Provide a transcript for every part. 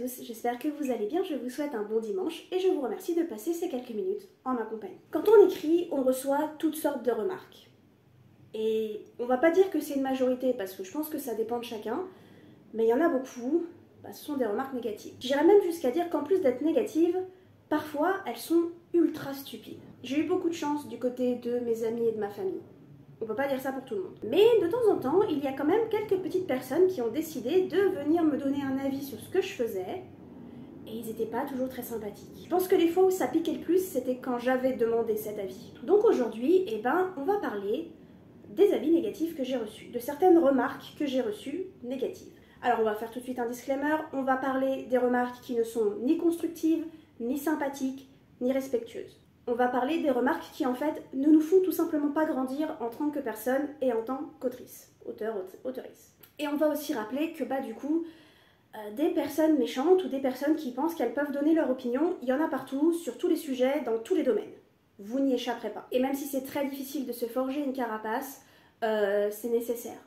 tous, j'espère que vous allez bien, je vous souhaite un bon dimanche et je vous remercie de passer ces quelques minutes en ma compagnie. Quand on écrit, on reçoit toutes sortes de remarques. Et on va pas dire que c'est une majorité parce que je pense que ça dépend de chacun, mais il y en a beaucoup, ce sont des remarques négatives. J'irais même jusqu'à dire qu'en plus d'être négatives, parfois elles sont ultra stupides. J'ai eu beaucoup de chance du côté de mes amis et de ma famille. On peut pas dire ça pour tout le monde. Mais de temps en temps, il y a quand même quelques petites personnes qui ont décidé de venir me donner un avis sur ce que je faisais. Et ils n'étaient pas toujours très sympathiques. Je pense que les fois où ça piquait le plus, c'était quand j'avais demandé cet avis. Donc aujourd'hui, on va parler des avis négatifs que j'ai reçus, de certaines remarques que j'ai reçues négatives. Alors on va faire tout de suite un disclaimer, on va parler des remarques qui ne sont ni constructives, ni sympathiques, ni respectueuses. On va parler des remarques qui en fait ne nous font tout simplement pas grandir en tant que personne et en tant qu'autrice, auteurice. Et on va aussi rappeler que du coup, des personnes méchantes ou des personnes qui pensent qu'elles peuvent donner leur opinion, il y en a partout, sur tous les sujets, dans tous les domaines. Vous n'y échapperez pas. Et même si c'est très difficile de se forger une carapace, c'est nécessaire.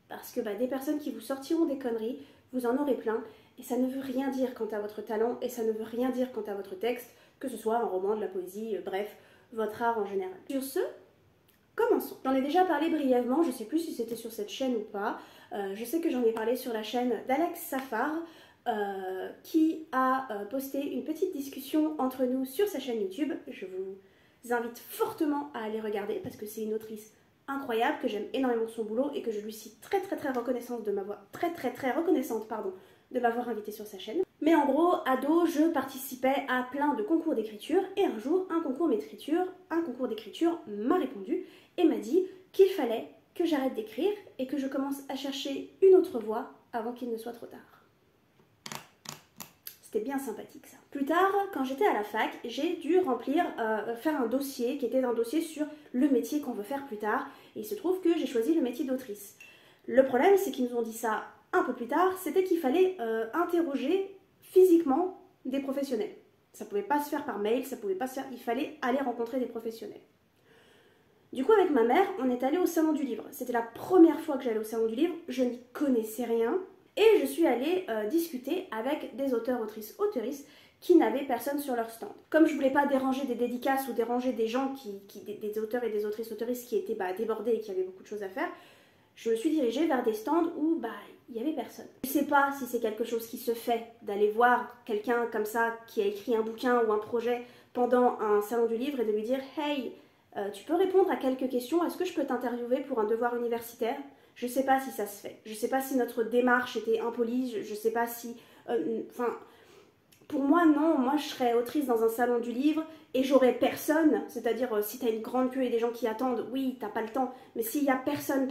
Parce que des personnes qui vous sortiront des conneries, vous en aurez plein, et ça ne veut rien dire quant à votre talent, et ça ne veut rien dire quant à votre texte, que ce soit un roman, de la poésie, bref, votre art en général. Sur ce, commençons. J'en ai déjà parlé brièvement, je ne sais plus si c'était sur cette chaîne ou pas, je sais que j'en ai parlé sur la chaîne d'Alex Safar, qui a posté une petite discussion entre nous sur sa chaîne YouTube. Je vous invite fortement à aller regarder, parce que c'est une autrice incroyable, que j'aime énormément son boulot, et que je lui suis très reconnaissante de m'avoir de m'avoir invitée sur sa chaîne. Mais en gros, ado, je participais à plein de concours d'écriture et un jour, un concours d'écriture m'a répondu et m'a dit qu'il fallait que j'arrête d'écrire et que je commence à chercher une autre voie avant qu'il ne soit trop tard. C'était bien sympathique ça. Plus tard, quand j'étais à la fac, j'ai dû faire un dossier qui était un dossier sur le métier qu'on veut faire plus tard, et il se trouve que j'ai choisi le métier d'autrice. Le problème, c'est qu'ils nous ont dit ça un peu plus tard, c'était qu'il fallait interroger physiquement des professionnels. Ça pouvait pas se faire par mail, ça pouvait pas se faire, il fallait aller rencontrer des professionnels. Du coup, avec ma mère, on est allé au salon du livre. C'était la première fois que j'allais au salon du livre, je n'y connaissais rien, et je suis allée discuter avec des auteurs, autrices qui n'avaient personne sur leur stand. Comme je voulais pas déranger des dédicaces ou déranger des gens des auteurs et des autrices qui étaient débordés et qui avaient beaucoup de choses à faire, je me suis dirigée vers des stands où il n'y avait personne. Je ne sais pas si c'est quelque chose qui se fait d'aller voir quelqu'un comme ça qui a écrit un bouquin ou un projet pendant un salon du livre et de lui dire « Hey, tu peux répondre à quelques questions, est-ce que je peux t'interviewer pour un devoir universitaire ?» Je ne sais pas si ça se fait. Je ne sais pas si notre démarche était impolie, je ne sais pas si... pour moi, non. Moi, je serais autrice dans un salon du livre et j'aurais personne. C'est-à-dire, si tu as une grande queue et des gens qui attendent, oui, t'as pas le temps. Mais s'il y a personne,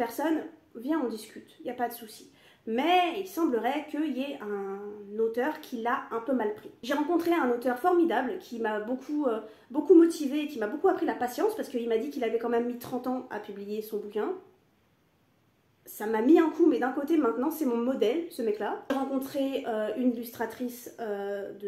viens, on discute. Il n'y a pas de souci. Mais il semblerait qu'il y ait un auteur qui l'a un peu mal pris. J'ai rencontré un auteur formidable qui m'a beaucoup motivée et qui m'a beaucoup appris la patience parce qu'il m'a dit qu'il avait quand même mis 30 ans à publier son bouquin. Ça m'a mis un coup, mais d'un côté, maintenant, c'est mon modèle, ce mec-là. J'ai rencontré une illustratrice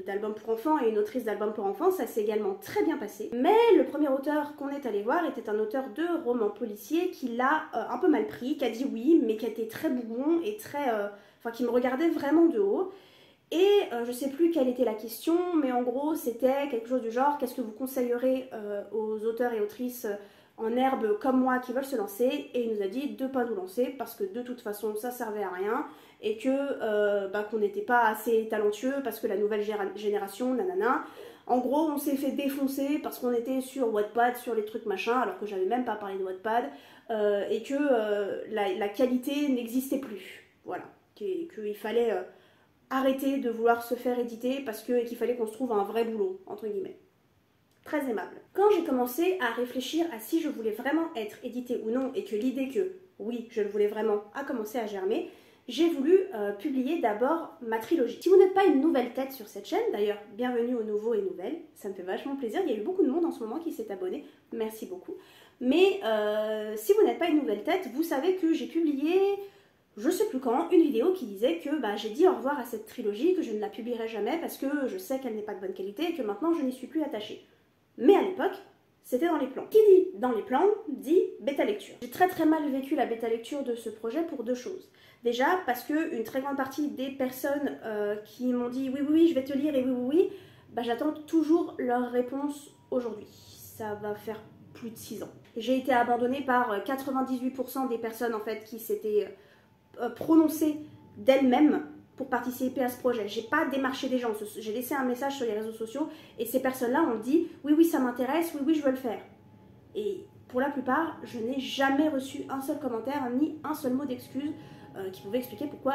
d'albums pour enfants et une autrice d'albums pour enfants, ça s'est également très bien passé. Mais le premier auteur qu'on est allé voir était un auteur de romans policiers qui l'a un peu mal pris, qui a dit oui, mais qui était très bougon et qui me regardait vraiment de haut. Et je sais plus quelle était la question, mais en gros, c'était quelque chose du genre, qu'est-ce que vous conseillerez aux auteurs et autrices en herbe comme moi qui veulent se lancer, et il nous a dit de pas nous lancer parce que de toute façon ça servait à rien et que qu'on n'était pas assez talentueux parce que la nouvelle génération, nanana. En gros, on s'est fait défoncer parce qu'on était sur Wattpad, sur les trucs machin, alors que j'avais même pas parlé de Wattpad, et que la qualité n'existait plus. Voilà, qu'il fallait arrêter de vouloir se faire éditer et qu'il fallait qu'on se trouve un vrai boulot, entre guillemets. Très aimable. Quand j'ai commencé à réfléchir à si je voulais vraiment être éditée ou non, et que l'idée que oui, je le voulais vraiment a commencé à germer, j'ai voulu publier d'abord ma trilogie. Si vous n'êtes pas une nouvelle tête sur cette chaîne, d'ailleurs, bienvenue aux nouveaux et nouvelles, ça me fait vachement plaisir, il y a eu beaucoup de monde en ce moment qui s'est abonné, merci beaucoup. Mais si vous n'êtes pas une nouvelle tête, vous savez que j'ai publié, je sais plus quand, une vidéo qui disait que j'ai dit au revoir à cette trilogie, que je ne la publierai jamais parce que je sais qu'elle n'est pas de bonne qualité et que maintenant je n'y suis plus attachée. Mais à l'époque, c'était dans les plans. Qui dit dans les plans dit bêta lecture. J'ai très mal vécu la bêta lecture de ce projet pour deux choses. Déjà parce que une très grande partie des personnes qui m'ont dit oui, je vais te lire et oui, bah, j'attends toujours leur réponse aujourd'hui. Ça va faire plus de 6 ans. J'ai été abandonnée par 98% des personnes en fait qui s'étaient prononcées d'elles-mêmes pour participer à ce projet. J'ai pas démarché des gens, j'ai laissé un message sur les réseaux sociaux et ces personnes-là ont dit oui ça m'intéresse, oui je veux le faire. Et pour la plupart, je n'ai jamais reçu un seul commentaire ni un seul mot d'excuse qui pouvait expliquer pourquoi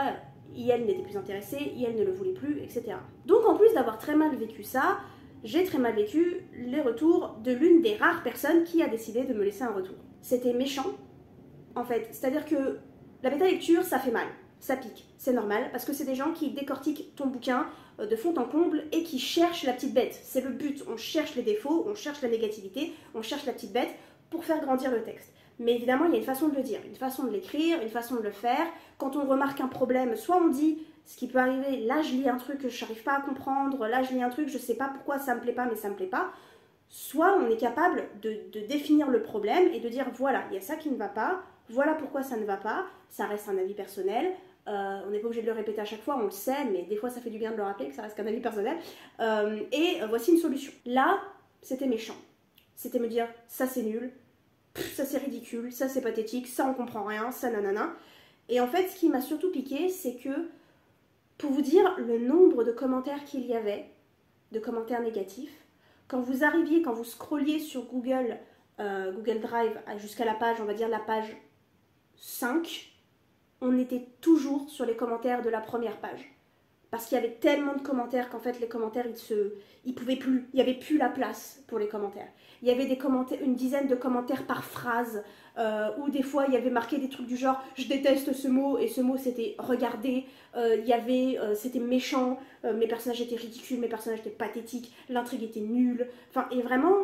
elle n'était plus intéressée, elle ne le voulait plus, etc. Donc en plus d'avoir très mal vécu ça, j'ai très mal vécu les retours de l'une des rares personnes qui a décidé de me laisser un retour. C'était méchant, en fait. C'est-à-dire que la bêta lecture, ça fait mal, ça pique, c'est normal, parce que c'est des gens qui décortiquent ton bouquin de fond en comble et qui cherchent la petite bête. C'est le but, on cherche les défauts, on cherche la négativité, on cherche la petite bête pour faire grandir le texte. Mais évidemment, il y a une façon de le dire, une façon de l'écrire, une façon de le faire. Quand on remarque un problème, soit on dit, ce qui peut arriver, là je lis un truc que je n'arrive pas à comprendre, là je lis un truc, je ne sais pas pourquoi ça me plaît pas, mais ça me plaît pas. Soit on est capable de définir le problème et de dire, voilà, il y a ça qui ne va pas, voilà pourquoi ça ne va pas, ça reste un avis personnel, on n'est pas obligé de le répéter à chaque fois, on le sait, mais des fois ça fait du bien de le rappeler, que ça reste qu'un avis personnel, voici une solution. Là, c'était méchant. C'était me dire, ça c'est nul, ça c'est ridicule, ça c'est pathétique, ça on comprend rien, ça nanana. Et en fait, ce qui m'a surtout piqué, c'est que, pour vous dire le nombre de commentaires qu'il y avait, de commentaires négatifs, quand vous arriviez, quand vous scrolliez sur Google Drive jusqu'à la page, on va dire la page 5, on était toujours sur les commentaires de la première page. Parce qu'il y avait tellement de commentaires qu'en fait les commentaires ils pouvaient plus, il n'y avait plus la place pour les commentaires. Il y avait des commentaires, une dizaine de commentaires par phrase, où des fois il y avait marqué des trucs du genre je déteste ce mot et ce mot c'était regarder, c'était méchant, mes personnages étaient ridicules, mes personnages étaient pathétiques, l'intrigue était nulle, enfin et vraiment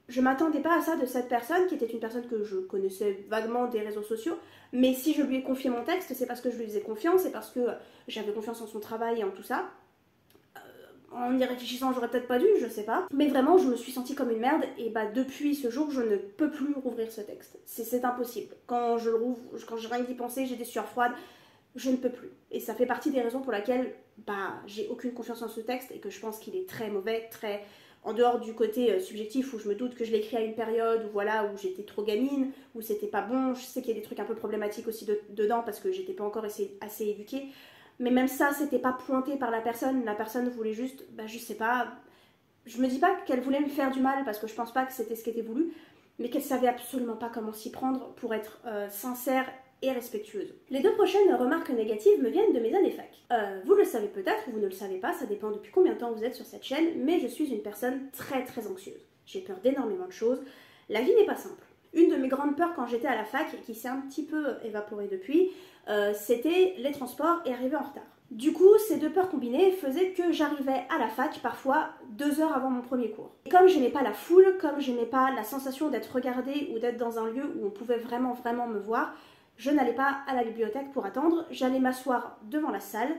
je m'attendais pas à ça de cette personne qui était une personne que je connaissais vaguement des réseaux sociaux, mais si je lui ai confié mon texte, c'est parce que je lui faisais confiance, c'est parce que j'avais confiance en son travail et en tout ça. En y réfléchissant, j'aurais peut-être pas dû, je sais pas. Mais vraiment, je me suis sentie comme une merde, et bah depuis ce jour, je ne peux plus rouvrir ce texte. C'est impossible. Quand je le rouvre, quand j'ai rien d'y penser, j'ai des sueurs froides, je ne peux plus. Et ça fait partie des raisons pour lesquelles j'ai aucune confiance en ce texte, et que je pense qu'il est très mauvais, très... En dehors du côté subjectif où je me doute que je l'ai écrit à une période où voilà où j'étais trop gamine, où c'était pas bon, je sais qu'il y a des trucs un peu problématiques aussi dedans parce que j'étais pas encore assez éduquée, mais même ça c'était pas pointé par la personne voulait juste, je sais pas, je me dis pas qu'elle voulait me faire du mal parce que je pense pas que c'était ce qui était voulu, mais qu'elle savait absolument pas comment s'y prendre pour être sincère et respectueuse. Les deux prochaines remarques négatives me viennent de mes années fac. Vous le savez peut-être ou vous ne le savez pas, ça dépend depuis combien de temps vous êtes sur cette chaîne, mais je suis une personne très anxieuse. J'ai peur d'énormément de choses. La vie n'est pas simple. Une de mes grandes peurs quand j'étais à la fac, et qui s'est un petit peu évaporée depuis, c'était les transports et arriver en retard. Du coup, ces deux peurs combinées faisaient que j'arrivais à la fac parfois 2 heures avant mon premier cours. Et comme j'aimais pas la foule, comme j'aimais pas la sensation d'être regardée ou d'être dans un lieu où on pouvait vraiment me voir, je n'allais pas à la bibliothèque pour attendre, j'allais m'asseoir devant la salle,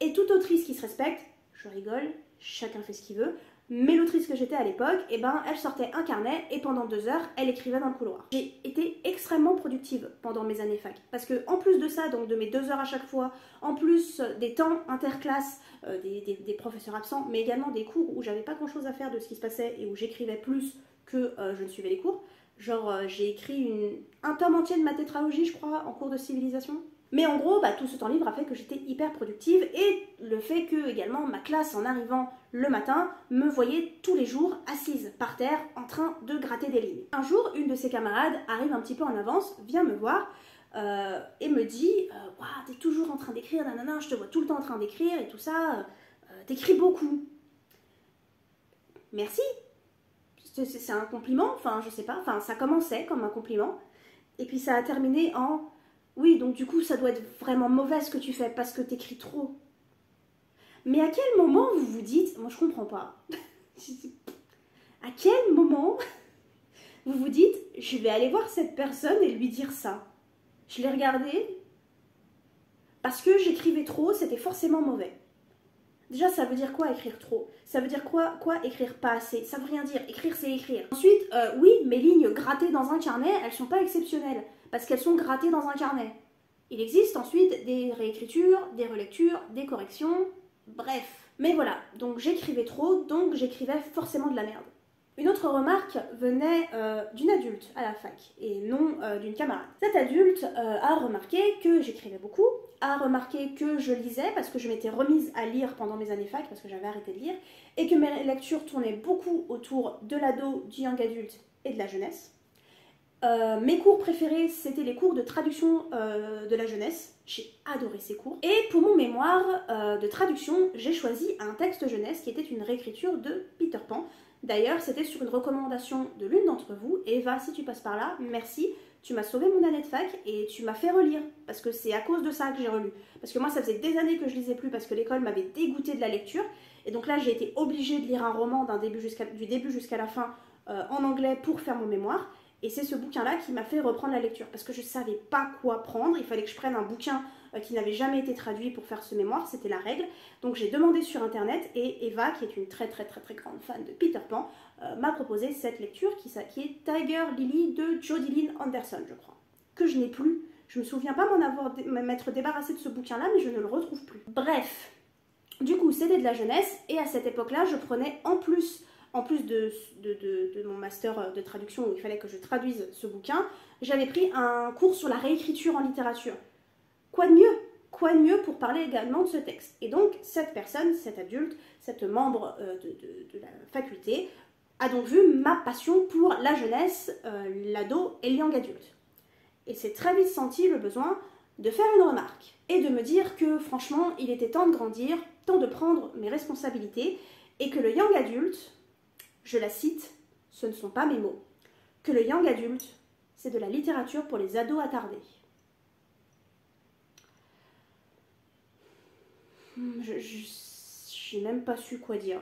et toute autrice qui se respecte, je rigole, chacun fait ce qu'il veut, mais l'autrice que j'étais à l'époque, elle sortait un carnet et pendant 2 heures, elle écrivait dans le couloir. J'ai été extrêmement productive pendant mes années fac, parce que en plus de ça, donc de mes 2 heures à chaque fois, en plus des temps interclasses, des professeurs absents, mais également des cours où j'avais pas grand chose à faire de ce qui se passait et où j'écrivais plus que je ne suivais les cours. Genre, j'ai écrit un tome entier de ma tétralogie, je crois, en cours de civilisation. Mais en gros, tout ce temps libre a fait que j'étais hyper productive et le fait que, également, ma classe, en arrivant le matin, me voyait tous les jours assise par terre en train de gratter des lignes. Un jour, une de ses camarades arrive un petit peu en avance, vient me voir et me dit « Waouh, t'es toujours en train d'écrire, nanana, je te vois tout le temps en train d'écrire et tout ça, t'écris beaucoup. » Merci. C'est un compliment, enfin je sais pas, enfin ça commençait comme un compliment et puis ça a terminé en oui donc du coup ça doit être vraiment mauvais ce que tu fais parce que t'écris trop. Mais à quel moment vous vous dites, moi je comprends pas, à quel moment vous vous dites je vais aller voir cette personne et lui dire ça? Je l'ai regardé parce que j'écrivais trop, c'était forcément mauvais. Déjà, ça veut dire quoi écrire trop? Ça veut dire quoi écrire pas assez? Ça veut rien dire, écrire c'est écrire. Ensuite, oui, mes lignes grattées dans un carnet, elles sont pas exceptionnelles, parce qu'elles sont grattées dans un carnet. Il existe ensuite des réécritures, des relectures, des corrections, bref. Mais voilà, donc j'écrivais trop, donc j'écrivais forcément de la merde. Une autre remarque venait d'une adulte à la fac, et non d'une camarade. Cette adulte a remarqué que j'écrivais beaucoup, a remarqué que je lisais, parce que je m'étais remise à lire pendant mes années fac, parce que j'avais arrêté de lire, et que mes lectures tournaient beaucoup autour de l'ado, du young adulte et de la jeunesse. Mes cours préférés, c'était les cours de traduction de la jeunesse. J'ai adoré ces cours. Et pour mon mémoire de traduction, j'ai choisi un texte jeunesse qui était une réécriture de Peter Pan. D'ailleurs, c'était sur une recommandation de l'une d'entre vous. Eva, si tu passes par là, merci. Tu m'as sauvé mon année de fac et tu m'as fait relire. Parce que c'est à cause de ça que j'ai relu. Parce que moi, ça faisait des années que je lisais plus parce que l'école m'avait dégoûtée de la lecture. Et donc là, j'ai été obligée de lire un roman du début jusqu'à la fin en anglais pour faire mon mémoire. Et c'est ce bouquin-là qui m'a fait reprendre la lecture, parce que je ne savais pas quoi prendre, il fallait que je prenne un bouquin qui n'avait jamais été traduit pour faire ce mémoire, c'était la règle. Donc j'ai demandé sur internet, et Eva, qui est une très grande fan de Peter Pan, m'a proposé cette lecture qui est Tiger Lily de Jodi Lynn Anderson, je crois, que je n'ai plus. Je me souviens pas m'être débarrassée de ce bouquin-là, mais je ne le retrouve plus. Bref, du coup c'était de la jeunesse, et à cette époque-là, je prenais en plus de mon master de traduction où il fallait que je traduise ce bouquin, j'avais pris un cours sur la réécriture en littérature. Quoi de mieux? Quoi de mieux pour parler également de ce texte? Et donc cette personne, cet adulte, cette membre de la faculté, a donc vu ma passion pour la jeunesse, l'ado et le young adulte. Et s'est très vite senti le besoin de faire une remarque et de me dire que franchement, il était temps de grandir, temps de prendre mes responsabilités et que le young adulte, je la cite, ce ne sont pas mes mots, que le young adulte, c'est de la littérature pour les ados attardés. J'ai même pas su quoi dire.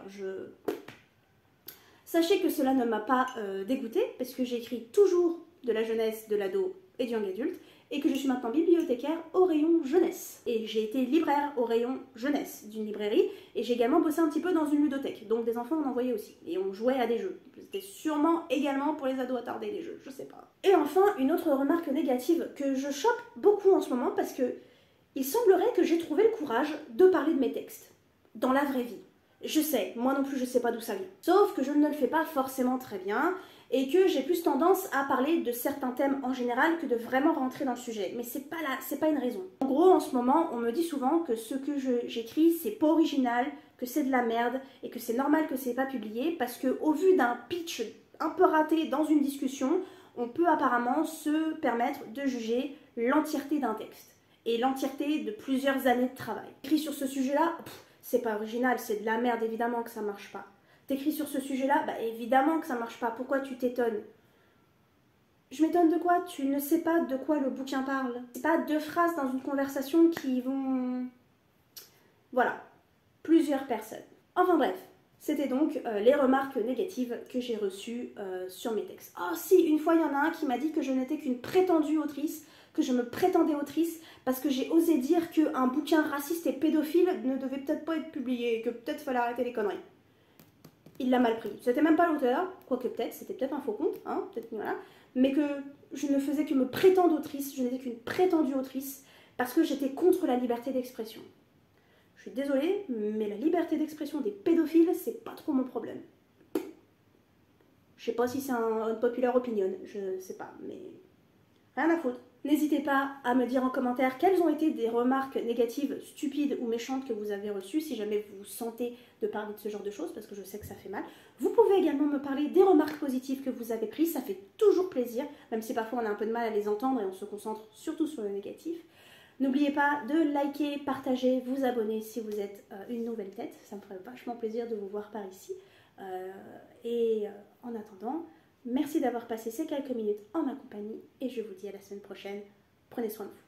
Sachez que cela ne m'a pas dégoûtée, parce que j'écris toujours de la jeunesse, de l'ado et du young adulte, et que je suis maintenant bibliothécaire au rayon jeunesse. Et j'ai été libraire au rayon jeunesse d'une librairie, et j'ai également bossé un petit peu dans une ludothèque, donc des enfants on en voyait aussi, et on jouait à des jeux. C'était sûrement également pour les ados attardés les jeux, je sais pas. Et enfin, une autre remarque négative que je chope beaucoup en ce moment, parce que il semblerait que j'ai trouvé le courage de parler de mes textes, dans la vraie vie. Je sais, moi non plus je sais pas d'où ça vient. Sauf que je ne le fais pas forcément très bien, et que j'ai plus tendance à parler de certains thèmes en général que de vraiment rentrer dans le sujet. Mais c'est pas une raison. En gros, en ce moment, on me dit souvent que ce que j'écris, c'est pas original, que c'est de la merde, et que c'est normal que c'est pas publié, parce que au vu d'un pitch un peu raté dans une discussion, on peut apparemment se permettre de juger l'entièreté d'un texte, et l'entièreté de plusieurs années de travail. Écrit sur ce sujet-là, c'est pas original, c'est de la merde, évidemment que ça marche pas. T'écris sur ce sujet-là, bah évidemment que ça marche pas. Pourquoi tu t'étonnes? Je m'étonne de quoi? Tu ne sais pas de quoi le bouquin parle. C'est pas deux phrases dans une conversation qui vont... Voilà. Plusieurs personnes. Enfin bref. C'était donc les remarques négatives que j'ai reçues sur mes textes. Oh si, une fois il y en a un qui m'a dit que je n'étais qu'une prétendue autrice, que je me prétendais autrice parce que j'ai osé dire qu'un bouquin raciste et pédophile ne devait peut-être pas être publié et que peut-être fallait arrêter les conneries. Il l'a mal pris. C'était même pas l'auteur, quoique peut-être, c'était peut-être un faux compte, hein, peut-être, voilà, mais que je ne faisais que me prétendre autrice, je n'étais qu'une prétendue autrice, parce que j'étais contre la liberté d'expression. Je suis désolée, mais la liberté d'expression des pédophiles, c'est pas trop mon problème. Je sais pas si c'est un populaire opinion, je sais pas, mais rien à foutre. N'hésitez pas à me dire en commentaire quelles ont été des remarques négatives, stupides ou méchantes que vous avez reçues, si jamais vous sentez de parler de ce genre de choses, parce que je sais que ça fait mal. Vous pouvez également me parler des remarques positives que vous avez prises, ça fait toujours plaisir, même si parfois on a un peu de mal à les entendre et on se concentre surtout sur le négatif. N'oubliez pas de liker, partager, vous abonner si vous êtes une nouvelle tête, ça me ferait vachement plaisir de vous voir par ici. En attendant, merci d'avoir passé ces quelques minutes en ma compagnie et je vous dis à la semaine prochaine. Prenez soin de vous.